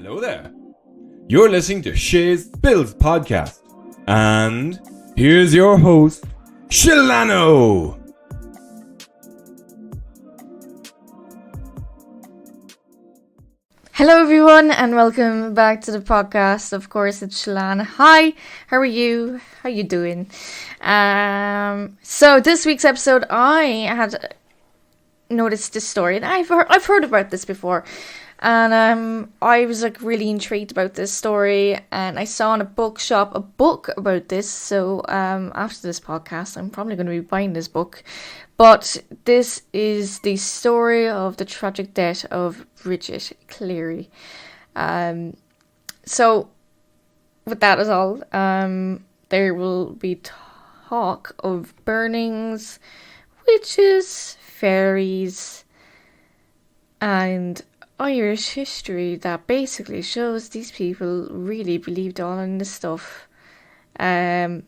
Hello there. You're listening to Shay's Bills podcast. And here's your host, Shilano. Hello everyone and welcome back to the podcast. Of course, it's Shalana. Hi, how are you? How you doing? So this week's episode, I had noticed this story, and I've heard about this before, and I was like really intrigued about this story, and I saw in a bookshop a book about this. So after this podcast, I'm probably going to be buying this book. But this is the story of the tragic death of Bridget Cleary. So, with that as all, there will be talk of burnings, witches, fairies, and Irish history that basically shows these people really believed all in this stuff. And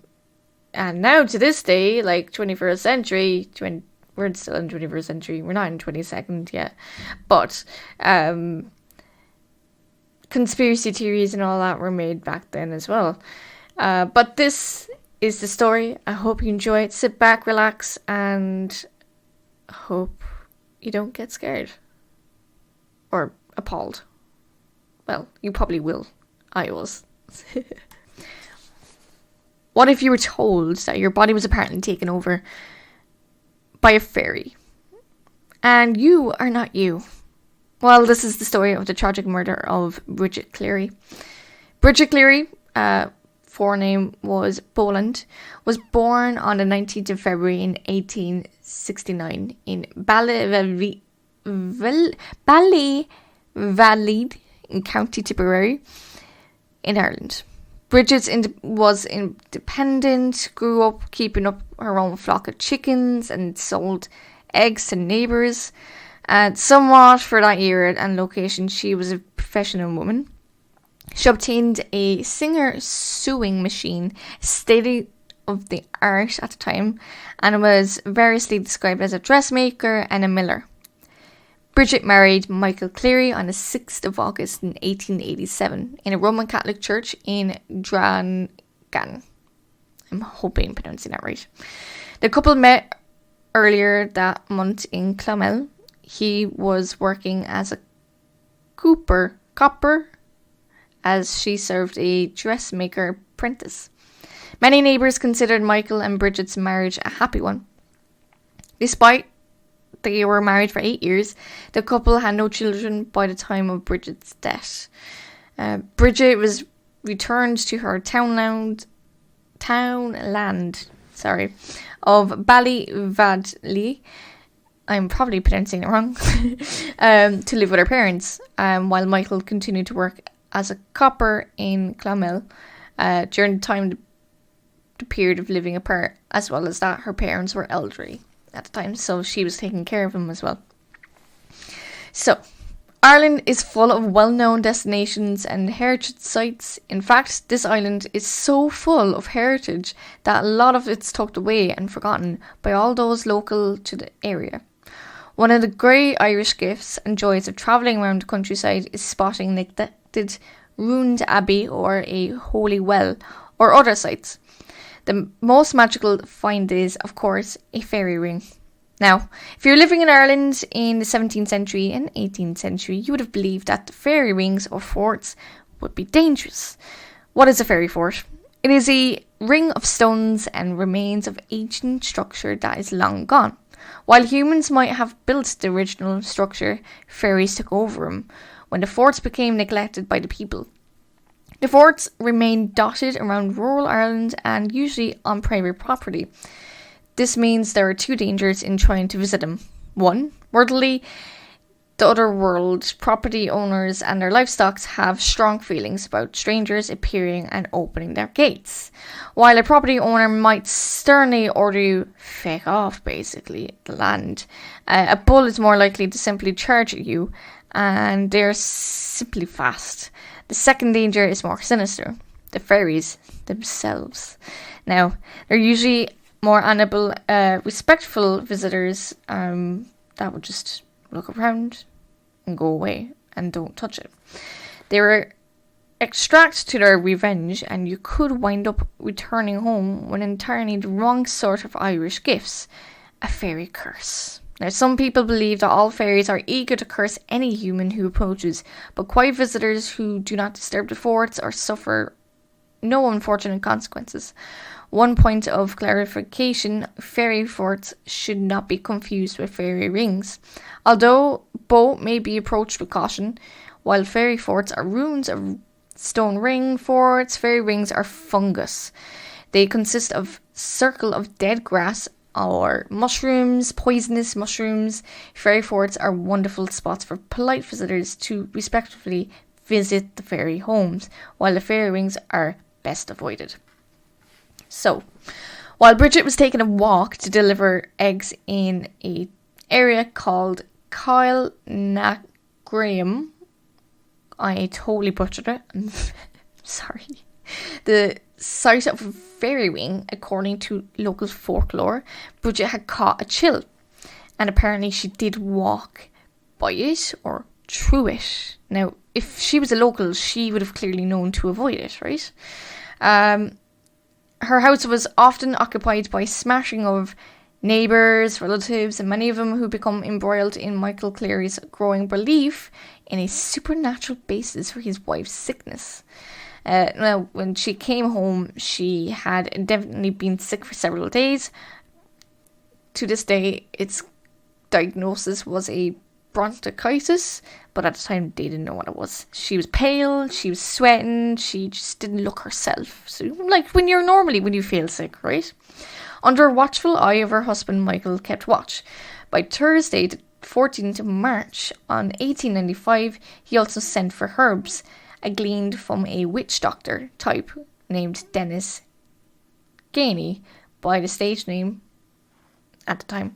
now to this day, like 21st century, we're still in 21st century, we're not in 22nd yet, but conspiracy theories and all that were made back then as well. But this is the story. I hope you enjoy it. Sit back, relax, and hope you don't get scared. Or appalled. Well, you probably will. I was. What if you were told that your body was apparently taken over by a fairy? And you are not you. Well, this is the story of the tragic murder of Bridget Cleary. Bridget Cleary, forename was Boland, was born on the 19th of February in 1869 in Ballyvalid in County Tipperary in Ireland. Bridget was independent, grew up keeping up her own flock of chickens and sold eggs to neighbours. And somewhat for that era and location, she was a professional woman. She obtained a Singer sewing machine, state of the art at the time, and was variously described as a dressmaker and a miller. Bridget married Michael Cleary on the 6th of August in 1887 in a Roman Catholic church in Drangan. I'm hoping I'm pronouncing that right. The couple met earlier that month in Clonmel. He was working as a copper, as she served a dressmaker apprentice. Many neighbours considered Michael and Bridget's marriage a happy one. Despite they were married for 8 years, the couple had no children by the time of Bridget's death. Bridget was returned to her townland of Ballyvalid. I'm probably pronouncing it wrong. To live with her parents, while Michael continued to work as a copper in Clonmel during the period of living apart. As well as that, her parents were elderly at the time, so she was taking care of him as well. So, Ireland is full of well-known destinations and heritage sites. In fact, this island is so full of heritage that a lot of it's tucked away and forgotten by all those local to the area. One of the great Irish gifts and joys of travelling around the countryside is spotting neglected ruined abbey or a holy well or other sites. The most magical find is, of course, a fairy ring. Now, if you're living in Ireland in the 17th century and 18th century, you would have believed that the fairy rings or forts would be dangerous. What is a fairy fort? It is a ring of stones and remains of ancient structure that is long gone. While humans might have built the original structure, fairies took over them when the forts became neglected by the people. The forts remain dotted around rural Ireland and usually on private property. This means there are two dangers in trying to visit them. One, worldly, the other world, property owners and their livestock have strong feelings about strangers appearing and opening their gates. While a property owner might sternly order you, feck off basically, the land, a bull is more likely to simply charge at you, and they're simply fast. The second danger is more sinister. The fairies themselves. Now, they're usually more amiable, respectful visitors that would just look around and go away and don't touch it. They were extract to their revenge, and you could wind up returning home with entirely the wrong sort of Irish gifts. A fairy curse. Now, some people believe that all fairies are eager to curse any human who approaches, but quiet visitors who do not disturb the forts or suffer no unfortunate consequences. One point of clarification, fairy forts should not be confused with fairy rings. Although both may be approached with caution, while fairy forts are ruins of stone ring forts, fairy rings are fungus. They consist of circle of dead grass or mushrooms, poisonous mushrooms. Fairy forts are wonderful spots for polite visitors to respectfully visit the fairy homes, while the fairy rings are best avoided. So, while Bridget was taking a walk to deliver eggs in a area called Kyle Graham, I totally butchered it. I'm sorry. The site of a fairy ring, according to local folklore, Bridget had caught a chill, and apparently she did walk by it or through it. Now, if she was a local, she would have clearly known to avoid it, right? Her house was often occupied by smashing of neighbours, relatives, and many of them who become embroiled in Michael Cleary's growing belief in a supernatural basis for his wife's sickness. Now, when she came home, she had definitely been sick for several days. To this day, its diagnosis was a bronchitis, but at the time they didn't know what it was. She was pale, she was sweating, she just didn't look herself. So, like when you feel sick, right? Under a watchful eye of her husband, Michael kept watch. By Thursday, the 14th of March on 1895, he also sent for herbs, gleaned from a witch doctor type named Dennis Gainey by the stage name at the time.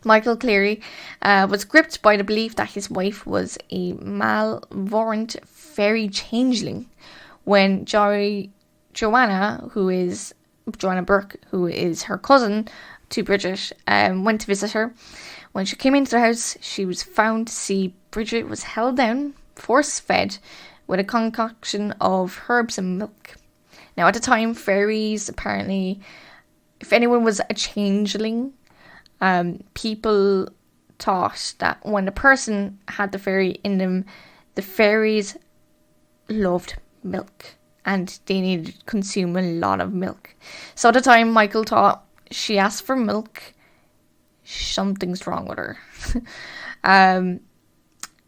Michael Cleary was gripped by the belief that his wife was a malevolent fairy changeling. When Joanna Burke, who is her cousin to Bridget, went to visit her. When she came into the house, she was found to see Bridget was held down, force-fed, with a concoction of herbs and milk. Now, at the time, fairies, apparently, if anyone was a changeling, people thought that when a person had the fairy in them, the fairies loved milk and they needed to consume a lot of milk. So at the time, Michael thought she asked for milk, something's wrong with her.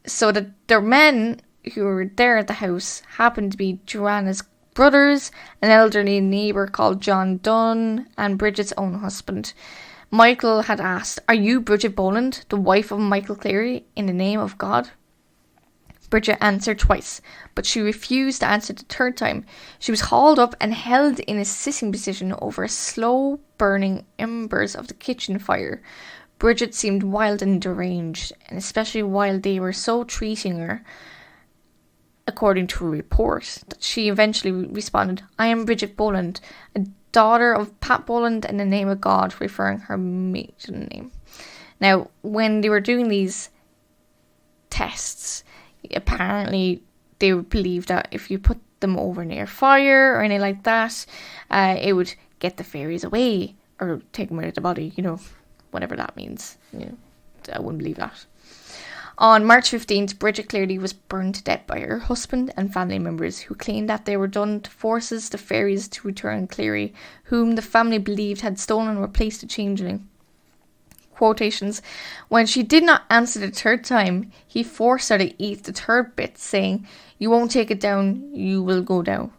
So the men who were there at the house happened to be Joanna's brothers, an elderly neighbour called John Dunn, and Bridget's own husband. Michael had asked, "Are you Bridget Boland, the wife of Michael Cleary, in the name of God?" Bridget answered twice, but she refused to answer the third time. She was hauled up and held in a sitting position over slow burning embers of the kitchen fire. Bridget seemed wild and deranged, and especially while they were so treating her, according to a report, that she eventually responded, "I am Bridget Boland, a daughter of Pat Boland in the name of God," referring her maiden name. Now, when they were doing these tests, apparently they believed that if you put them over near fire or anything like that, it would get the fairies away or take them out of the body, whatever that means. I wouldn't believe that. On March 15th, Bridget Cleary was burned to death by her husband and family members, who claimed that they were done to force the fairies to return Cleary, whom the family believed had stolen and replaced the changeling. Quotations: "When she did not answer the third time, he forced her to eat the third bit, saying, 'You won't take it down, you will go down.'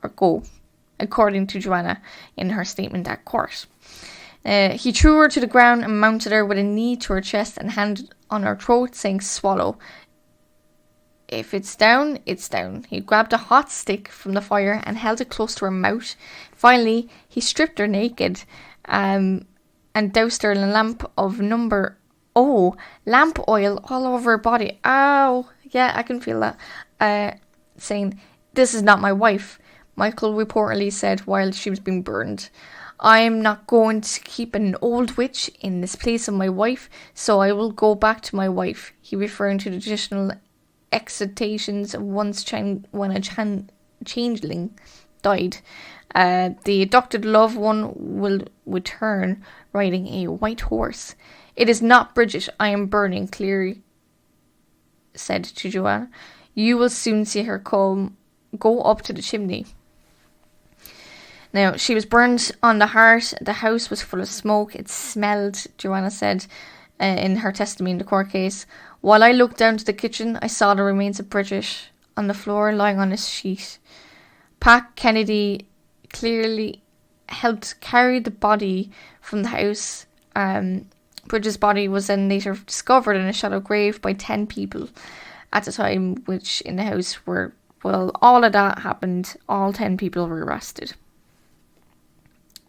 Or go," according to Joanna in her statement at court. He threw her to the ground and mounted her with a knee to her chest and hand on her throat, saying, 'Swallow. If it's down, it's down.' He grabbed a hot stick from the fire and held it close to her mouth. Finally, he stripped her naked and doused her in a lamp oil all over her body. Ow! Yeah, I can feel that. Saying, 'This is not my wife,' Michael reportedly said while she was being burned. 'I am not going to keep an old witch in this place of my wife, so I will go back to my wife,' he referring to the traditional excitations when a changeling died. The adopted loved one will return riding a white horse. It is not Bridget I am burning, Cleary said to Joanna. You will soon see her go up to the chimney. Now, she was burned on the heart. The house was full of smoke. It smelled, Joanna said in her testimony in the court case. While I looked down to the kitchen, I saw the remains of Bridget on the floor, lying on a sheet. Pat Kennedy clearly helped carry the body from the house. Bridget's body was then later discovered in a shallow grave by 10 people at the time, which in the house were, well, all of that happened. All 10 people were arrested.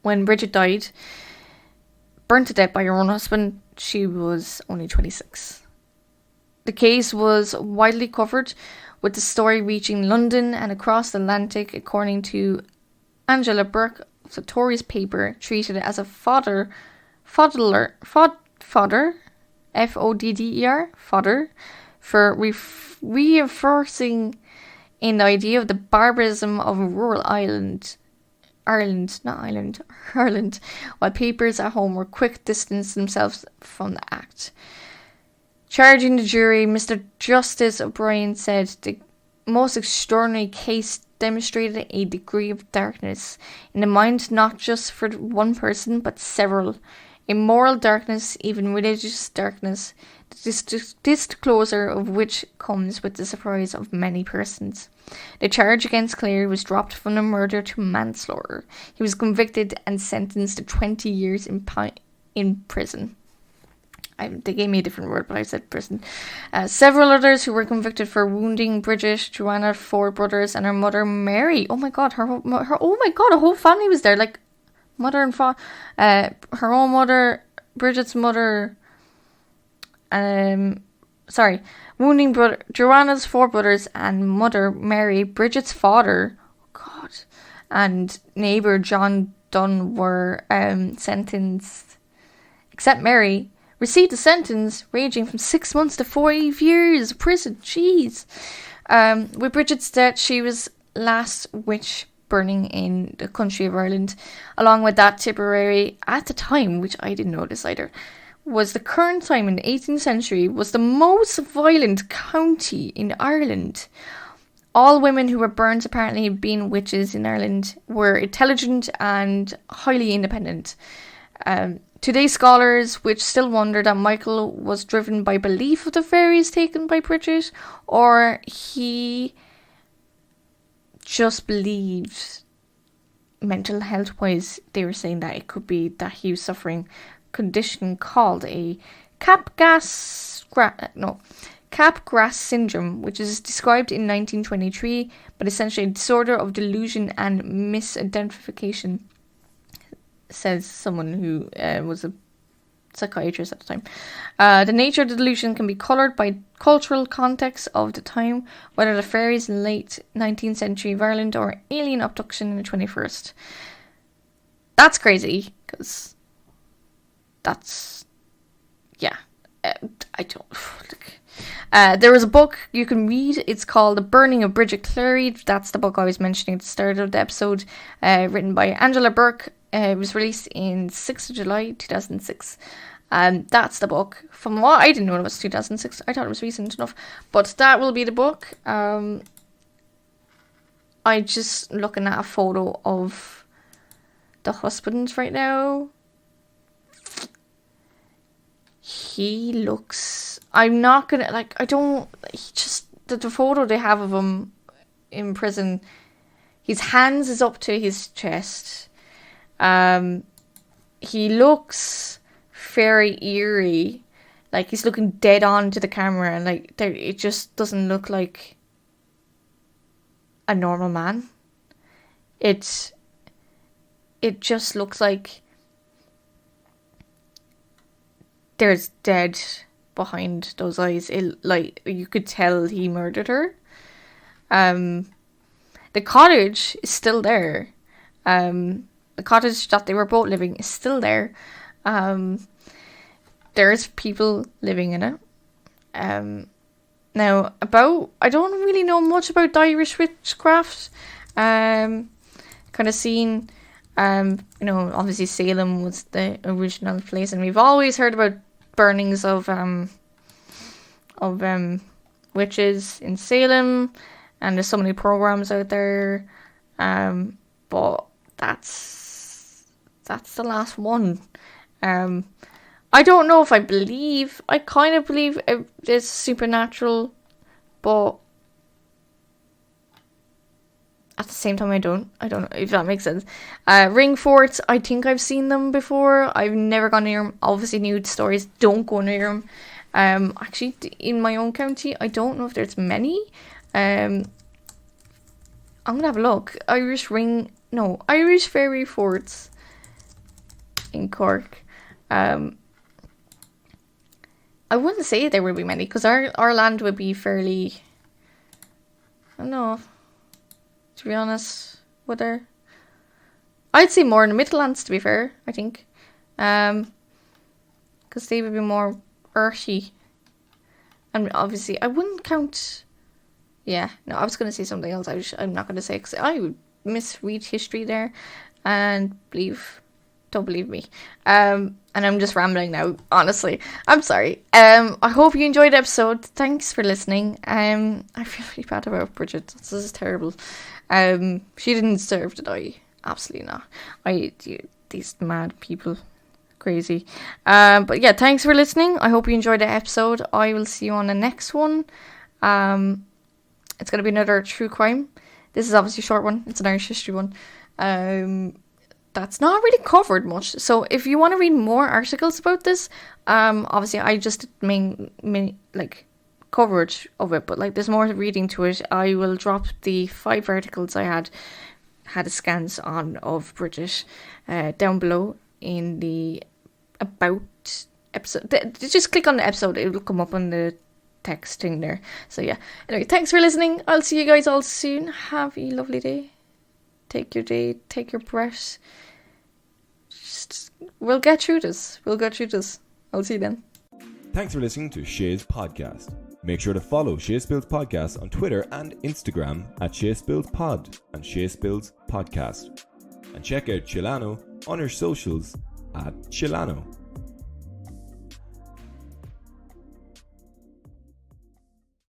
When Bridget died, burnt to death by her own husband, she was only 26. The case was widely covered, with the story reaching London and across the Atlantic, according to Angela Burke of the Tories paper, treated it as a fodder, F-O-D-D-E-R, fodder, for reinforcing in the idea of the barbarism of rural Ireland, while papers at home were quick to distance themselves from the act. Charging the jury, Mr. Justice O'Brien said the most extraordinary case demonstrated a degree of darkness in the mind not just for one person but several. A moral darkness, even religious darkness, the disclosure of which comes with the surprise of many persons. The charge against Cleary was dropped from the murder to manslaughter. He was convicted and sentenced to 20 years in prison. They gave me a different word, but I said prison. Several others who were convicted for wounding Bridget, Joanna, 4 brothers, and her mother Mary. Oh my God, her whole family was there. Like mother and father, her own mother, Bridget's mother. Wounding Joanna's 4 brothers and mother Mary, Bridget's father. Oh God, and neighbour John Dunn were sentenced. Except Mary received a sentence ranging from 6 months to 5 years of prison. Jeez. With Bridget's death, she was last witch burning in the country of Ireland. Along with that, Tipperary, at the time, which I didn't know this either, was the current time in the 18th century, was the most violent county in Ireland. All women who were burnt, apparently being witches in Ireland, were intelligent and highly independent. Today, scholars which still wonder that Michael was driven by belief of the fairies taken by Bridget, or he just believed mental health wise. They were saying that it could be that he was suffering a condition called a Capgras syndrome, which is described in 1923, but essentially a disorder of delusion and misidentification, says someone who was a psychiatrist at the time. The nature of the delusion can be coloured by cultural context of the time, whether the fairies in the late 19th century of Ireland or alien abduction in the 21st. That's crazy, because that's, yeah, I don't, there was a book you can read. It's called The Burning of Bridger Cleary. That's the book I was mentioning at the start of the episode, written by Angela Burke. It was released in 6th of July 2006. That's the book. From what I didn't know it was 2006. I thought it was recent enough. But that will be the book. I just looking at a photo of the husband right now. He looks... I'm not gonna... Like, I don't... He just... The photo they have of him in prison, his hands is up to his chest. He looks very eerie, like he's looking dead on to the camera, and like it just doesn't look like a normal man. It just looks like there's dead behind those eyes. Like you could tell he murdered her. The cottage is still there. The cottage that they were both living is still there. There's people living in it. Now, I don't really know much about the Irish witchcraft. Kind of seen, obviously Salem was the original place, and we've always heard about burnings of witches in Salem, and there's so many programs out there. But that's the last one. I don't know if I believe. I kind of believe it's supernatural, but at the same time, I don't know if that makes sense. Ring forts, I think I've seen them before. I've never gone near them. Obviously, news stories, don't go near them. Actually, in my own county, I don't know if there's many. I'm gonna have a look. Irish fairy forts in Cork. I wouldn't say there would be many, because our land would be fairly, I don't know, to be honest, would there? I'd say more in the Midlands, to be fair, I think. Because they would be more earthy. And obviously, I wouldn't count, I was going to say something else. I'm not going to say, because I would misread history there, and don't believe me. And I'm just rambling now, honestly. I'm sorry. I hope you enjoyed the episode. Thanks for listening. I feel really bad about Bridget. This is terrible. She didn't deserve to die. Absolutely not. These mad people. Crazy. But yeah, thanks for listening. I hope you enjoyed the episode. I will see you on the next one. It's going to be another true crime. This is obviously a short one. It's an Irish history one. That's not really covered much. So if you want to read more articles about this, obviously I just main coverage of it, but there's more reading to it. I will drop the 5 articles I had a scans on of Bridget down below in the about episode. Just click on the episode, it will come up on the text thing there. So yeah, anyway, thanks for listening. I'll see you guys all soon. Have a lovely day. Take your day, take your breath. We'll get through this. I'll see you then. Thanks for listening to Shay's podcast. Make sure to follow Shay Spills Podcast on Twitter and Instagram at Shay Spills Pod and Shay Spills Podcast. And check out Chilano on her socials at Chilano.